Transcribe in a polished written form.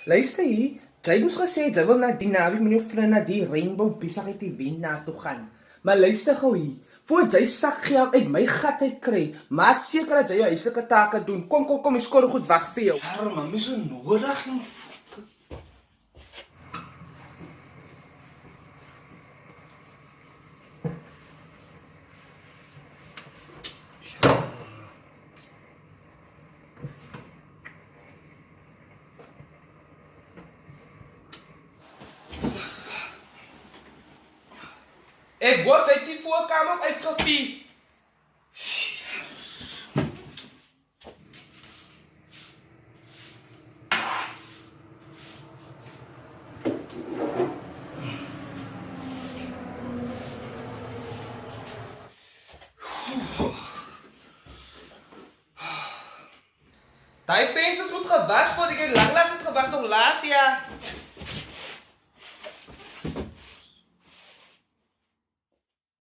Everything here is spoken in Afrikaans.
Luister hier, jy het ons gesê jy wil na die naweek met jou vriend na die Rainbow Besigheid Event na toe gaan. Maar luister gou hier, voor jy sakgeld uit my gat uit kry, maak seker dat jy jou huislike take doen. Kom, die skool goed wag vir jou. Mami, is so nodig, jong. Ek word uit die voorkamer uitgevee. Daai vensters moet gewas word. Ek het lanklaas het gewas nog laas jaar.